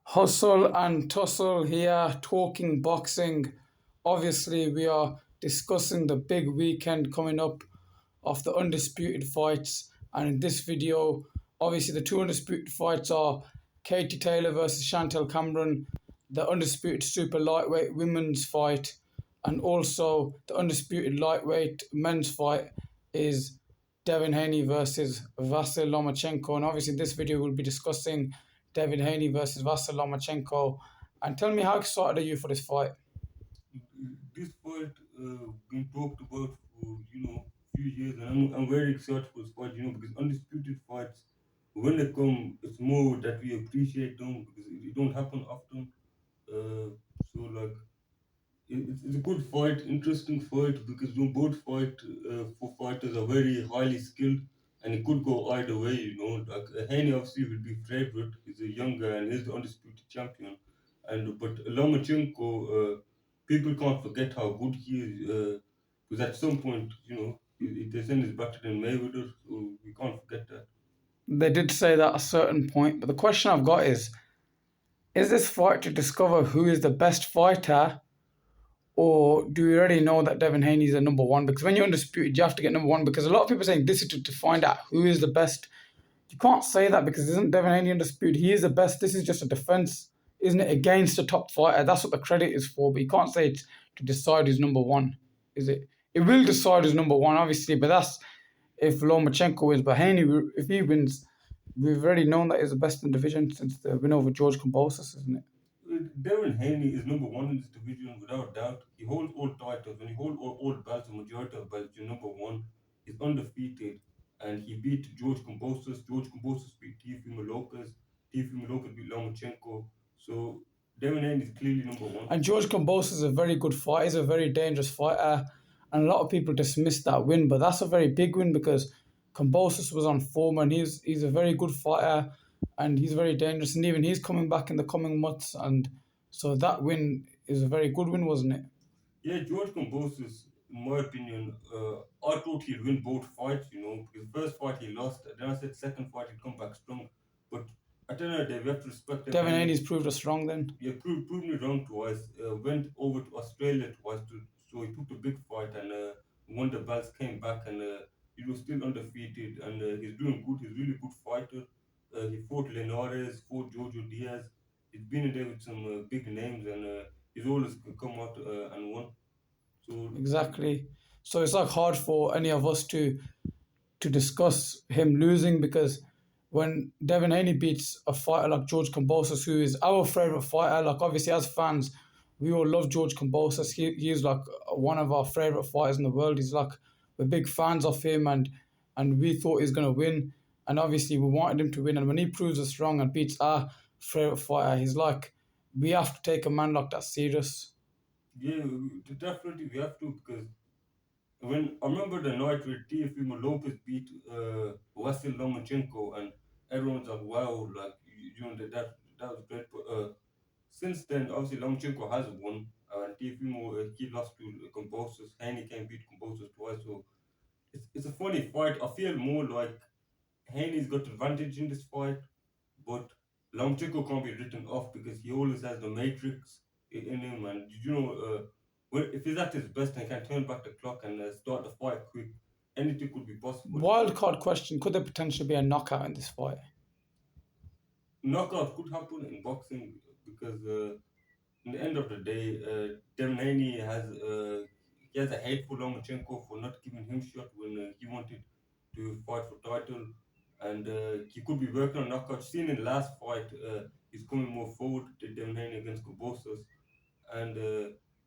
Hustle and tussle here, talking boxing. Obviously, we are discussing the big weekend coming up of the undisputed fights. And in this video, obviously, the two undisputed fights are Katie Taylor versus Chantel Cameron, the undisputed super lightweight women's fight, and also the undisputed lightweight men's fight is Devin Haney versus Vasyl Lomachenko. And obviously, in this video, we'll be discussing Devin Haney versus Vasyl Lomachenko. And tell me, how excited are you for this fight? This fight been talked about for few years, and I'm very excited for this fight. Because undisputed fights, when they come, it's more that we appreciate them because it don't happen often. So like it's a good fight, interesting fight because both fight for fighters are very highly skilled, and it could go either way. Like Haney obviously will be favorite. He's a young guy and he's the undisputed champion. And but Lomachenko, people can't forget how good he is. Because at some point, they saying he's better than Mayweather, so we can't forget that. They did say that at a certain point, but the question I've got is this fight to discover who is the best fighter, or do we already know that Devin Haney is the number one? Because when you're undisputed, you have to get number one. Because a lot of people are saying this is to find out who is the best. You can't say that because isn't Devin Haney undisputed? He is the best. This is just a defense, isn't it, against the top fighter? That's what the credit is for. But you can't say it's to decide who's number one, is it? It will decide who's number one, obviously, but that's if Lomachenko wins. But Haney, if he wins, we've already known that he's the best in the division since the win over George Kambosos, isn't it? Devin Haney is number one in this division without doubt. He holds all titles. When he holds all belts, the majority of belts, you're number one. He's undefeated, and he beat George Kambosos. George Kambosos beat Teofimo Lopez. Teofimo Lopez beat Lomachenko. So Devin Haney is clearly number one. And George Kambosos is a very good fighter. He's a very dangerous fighter. And a lot of people dismiss that win, but that's a very big win because Kambosos was on form and he's a very good fighter and he's very dangerous. And even he's coming back in the coming months. And so that win is a very good win, wasn't it? Yeah, George Kambosos, in my opinion, I thought he'd win both fights, because first fight he lost, then I said second fight he'd come back strong. But at the end of the day, we have to respect Devin Devin Haney. Haney's proved us wrong then. Yeah, proved me wrong twice. Went over to Australia twice, so he took the big fight and won the belts, came back and he was still undefeated and he's doing good. He's a really good fighter. He fought Linares, fought Jojo Diaz. He's been in there with some big names and he's always come out and won. So Exactly. So it's like hard for any of us to discuss him losing because when Devin Haney beats a fighter like George Kambosos, who is our favorite fighter, like obviously as fans, we all love George Kambosos. He's like one of our favorite fighters in the world. He's like we're big fans of him, and we thought he's gonna win, and obviously we wanted him to win. And when he proves us wrong and beats our favorite fighter, he's like we have to take a man like that serious. yeah, definitely we have to because when I remember the night where Teofimo Lopez beat Vasyl Lomachenko and everyone's like, wow, like that was great. But since then, obviously Lomachenko has won, and Teofimo he lost to Composers. Haney can beat Composers twice, so it's a funny fight. I feel more like Haney's got advantage in this fight, but Lomachenko can't be written off because he always has the matrix in him, and if he's at his best and can turn back the clock and start the fight quick, anything could be possible. Wild card question: could there potentially be a knockout in this fight? Knockout could happen in boxing because in the end of the day, Devin Haney he has a hate for Lomachenko for not giving him shot when he wanted to fight for title, and he could be working on knockout. Seen in the last fight, he's coming more forward to Devin Haney against Kambosos, and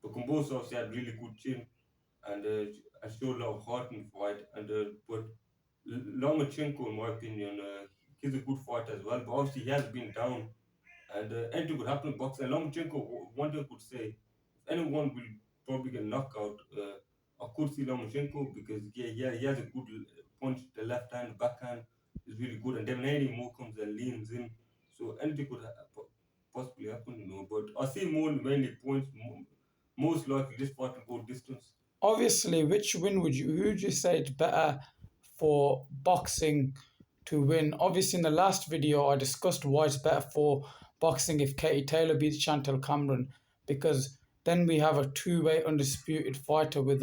but Kambosos obviously had really good chin and showed a lot of heart in the fight, and but Lomachenko, in my opinion, he's a good fighter as well, but obviously he has been down and anything could happen in boxing. And Lomachenko, one thing I could say, if anyone will probably get knocked out, I could see Lomachenko because he has a good punch, the left hand, the backhand is really good, and then Haney more comes and leans in, so anything could possibly happen, But I see more mainly points. Most likely, this fight will go distance. Obviously, which win who would you say it's better for boxing to win? Obviously, in the last video, I discussed why it's better for boxing if Katie Taylor beats Chantel Cameron, because then we have a two-way undisputed fighter with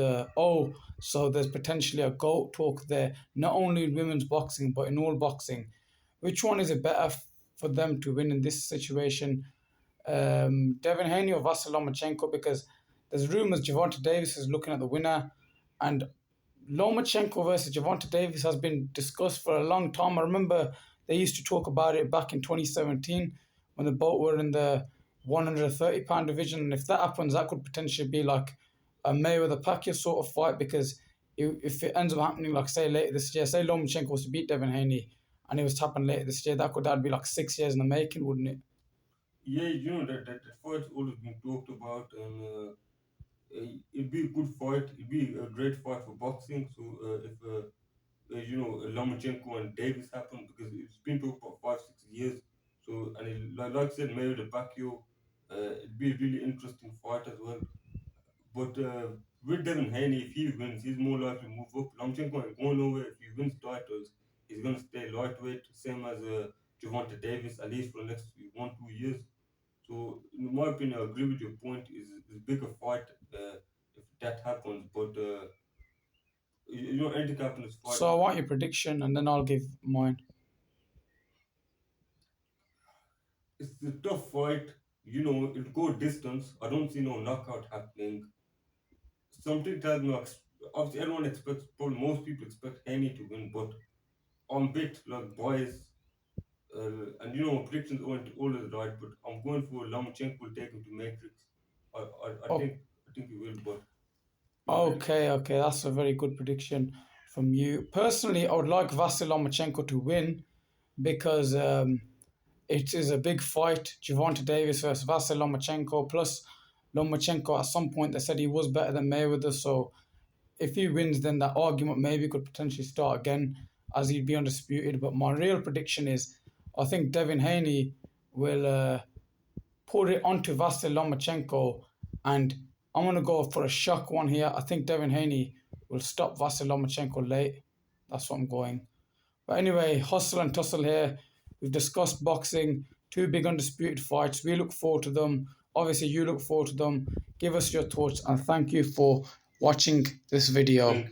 so there's potentially a GOAT talk there, not only in women's boxing but in all boxing. Which one is it better for them to win in this situation? Devin Haney or Vasyl Lomachenko? Because there's rumors Gervonta Davis is looking at the winner, and Lomachenko versus Gervonta Davis has been discussed for a long time. I remember they used to talk about it back in 2017 when they both were in the 130-pound division. And if that happens, that could potentially be like a Mayweather Pacquiao sort of fight, because if it ends up happening, like say later this year, say Lomachenko was to beat Devin Haney and it was to happen later this year, that'd be like 6 years in the making, wouldn't it? Yeah, that fight's always been talked about, and it'd be a good fight. It'd be a great fight for boxing. So if Lomachenko and Davis happen, because it's been talked about 5 6 years. So and like I said, maybe the Pacquiao, it'd be a really interesting fight as well. But with Devin Haney, if he wins, he's more likely to move up. Lomachenko ain't going nowhere. If he wins titles, he's gonna stay lightweight, same as Gervonta Davis, at least for the next 1 2 years. So, in my opinion, I agree with your point. Is bigger fight if that happens, but anything can happen in this fight. So I want your prediction and then I'll give mine. It's a tough fight. It'll go distance. I don't see no knockout happening. Something tells me, obviously, everyone expects, probably most people expect Haney to win, but I'm a bit like biased. And predictions aren't always right, but I'm going for Lomachenko will take him to Matrix. I Oh, think he will, but okay, that's a very good prediction from you. Personally, I would like Vasyl Lomachenko to win because it is a big fight. Gervonta Davis versus Vasyl Lomachenko. Plus, Lomachenko at some point they said he was better than Mayweather. So if he wins, then that argument maybe could potentially start again as he'd be undisputed. But my real prediction is I think Devin Haney will put it onto Vasyl Lomachenko, and I'm going to go for a shock one here. I think Devin Haney will stop Vasyl Lomachenko late. That's what I'm going. But anyway, hustle and tussle here. We've discussed boxing, two big undisputed fights. We look forward to them. Obviously, you look forward to them. Give us your thoughts and thank you for watching this video. thank you.